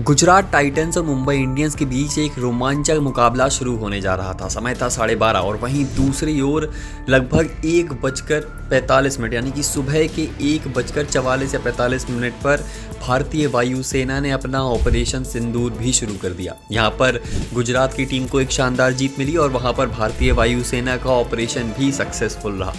Gujarat Titans और Mumbai Indians के बीच एक रोमांचक मुकाबला शुरू होने जा रहा था। समय था 12:30 और वहीं दूसरी ओर लगभग 1:45 यानी कि सुबह के 1:44 या 45 मिनट पर भारतीय वायुसेना ने अपना ऑपरेशन सिंदूर भी शुरू कर दिया। यहां पर गुजरात की टीम को एक शानदार जीत मिली और वहां पर भारतीय वायुसेना का ऑपरेशन भी सक्सेसफुल रहा।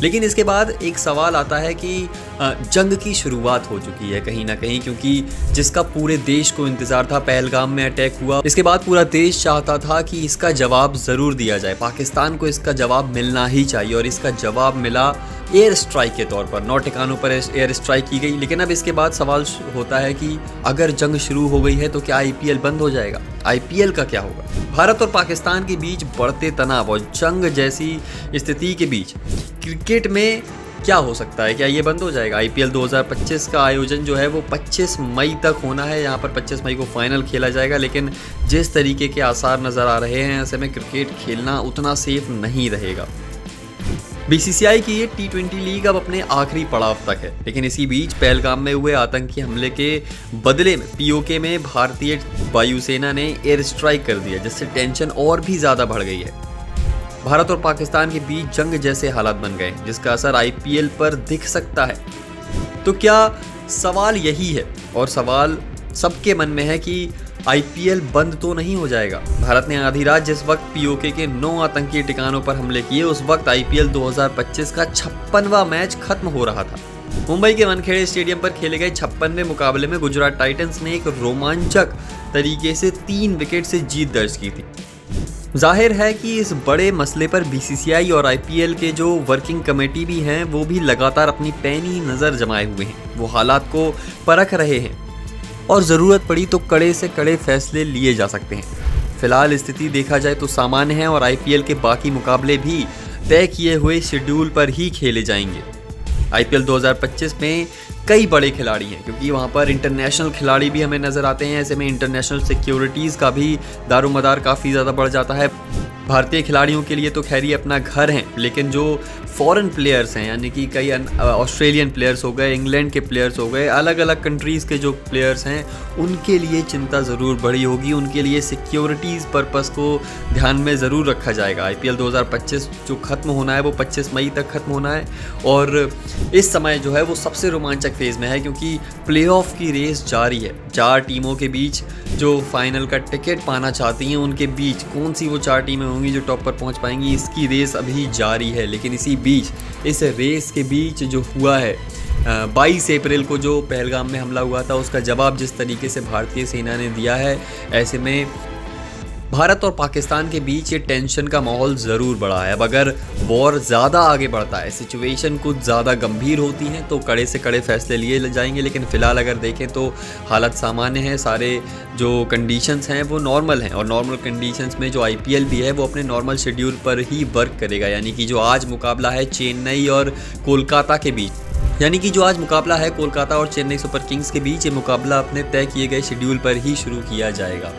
लेकिन इसके बाद एक सवाल आता है कि जंग की शुरुआत हो चुकी है कहीं ना कहीं, क्योंकि जिसका पूरे देश को इंतज़ार था, पहलगाम में अटैक हुआ, इसके बाद पूरा देश चाहता था कि इसका जवाब ज़रूर दिया जाए। पाकिस्तान को इसका जवाब मिलना ही चाहिए और इसका जवाब मिला एयर स्ट्राइक के तौर पर। 9 ठिकानों पर एयर स्ट्राइक की गई। लेकिन अब इसके बाद सवाल होता है कि अगर जंग शुरू हो गई है तो क्या IPL बंद हो जाएगा? IPL का क्या होगा? भारत और पाकिस्तान के बीच बढ़ते तनाव और जंग जैसी स्थिति के बीच क्रिकेट में क्या हो सकता है? क्या ये बंद हो जाएगा? IPL 2025 का आयोजन जो है वो 25 मई तक होना है। यहाँ पर 25 मई को फाइनल खेला जाएगा। लेकिन जिस तरीके के आसार नज़र आ रहे हैं, ऐसे में क्रिकेट खेलना उतना सेफ नहीं रहेगा। BCCI की ये T20 लीग अब अपने आखिरी पड़ाव तक है। लेकिन इसी बीच पहलगाम में हुए आतंकी हमले के बदले में POK में भारतीय वायुसेना ने एयर स्ट्राइक कर दिया, जिससे टेंशन और भी ज़्यादा बढ़ गई है। भारत और पाकिस्तान के बीच जंग जैसे हालात बन गए, जिसका असर IPL पर दिख सकता है। तो क्या सवाल यही है, और सवाल सबके मन में है कि IPL बंद तो नहीं हो जाएगा? भारत ने आधी रात जिस वक्त POK के 9 आतंकी ठिकानों पर हमले किए, उस वक्त IPL 2025 का 56वां मैच खत्म हो रहा था। मुंबई के वानखेड़े स्टेडियम पर खेले गए 56वें मुकाबले में गुजरात टाइटंस ने एक रोमांचक तरीके से 3 विकेट से जीत दर्ज की थी। जाहिर है कि इस बड़े मसले पर BCCI और IPL के जो वर्किंग कमेटी भी हैं, वो भी लगातार अपनी पैनी नज़र जमाए हुए हैं। वो हालात को परख रहे हैं और ज़रूरत पड़ी तो कड़े से कड़े फैसले लिए जा सकते हैं। फिलहाल स्थिति देखा जाए तो सामान्य है और IPL के बाकी मुकाबले भी तय किए हुए शेड्यूल पर ही खेले जाएंगे। IPL 2025 में कई बड़े खिलाड़ी हैं, क्योंकि वहाँ पर इंटरनेशनल खिलाड़ी भी हमें नज़र आते हैं। ऐसे में इंटरनेशनल सिक्योरिटीज़ का भी दारोमदार काफ़ी ज़्यादा बढ़ जाता है। भारतीय खिलाड़ियों के लिए तो खैर ही अपना घर है, लेकिन जो फॉरेन प्लेयर्स हैं, यानी कि कई ऑस्ट्रेलियन प्लेयर्स हो गए, इंग्लैंड के प्लेयर्स हो गए, अलग अलग कंट्रीज़ के जो प्लेयर्स हैं, उनके लिए चिंता ज़रूर बढ़ी होगी। उनके लिए सिक्योरिटीज़ पर्पस को ध्यान में ज़रूर रखा जाएगा। IPL 2025 जो ख़त्म होना है वो 25 मई तक ख़त्म होना है और इस समय जो है वो सबसे रोमांचक फेज़ में है, क्योंकि प्लेऑफ की रेस जारी है। 4 टीमों के बीच जो फाइनल का टिकट पाना चाहती हैं, उनके बीच कौन सी वो 4 टीमें होंगी जो टॉप पर पहुंच पाएंगी, इसकी रेस अभी जारी है। लेकिन इसी बीच, इस रेस के बीच जो हुआ है 22 अप्रैल को जो पहलगाम में हमला हुआ था, उसका जवाब जिस तरीके से भारतीय सेना ने दिया है, ऐसे में भारत और पाकिस्तान के बीच ये टेंशन का माहौल ज़रूर बढ़ा है। अब अगर वॉर ज़्यादा आगे बढ़ता है, सिचुएशन कुछ ज़्यादा गंभीर होती हैं, तो कड़े से कड़े फैसले लिए जाएंगे। लेकिन फ़िलहाल अगर देखें तो हालत सामान्य है। सारे जो कंडीशंस हैं वो नॉर्मल हैं और नॉर्मल कंडीशंस में जो IPL भी है वो अपने नॉर्मल शेड्यूल पर ही वर्क करेगा। यानी कि जो आज मुकाबला है चेन्नई और कोलकाता के बीच, कोलकाता और चेन्नई सुपर किंग्स के बीच, ये मुकाबला अपने तय किए गए शेड्यूल पर ही शुरू किया जाएगा।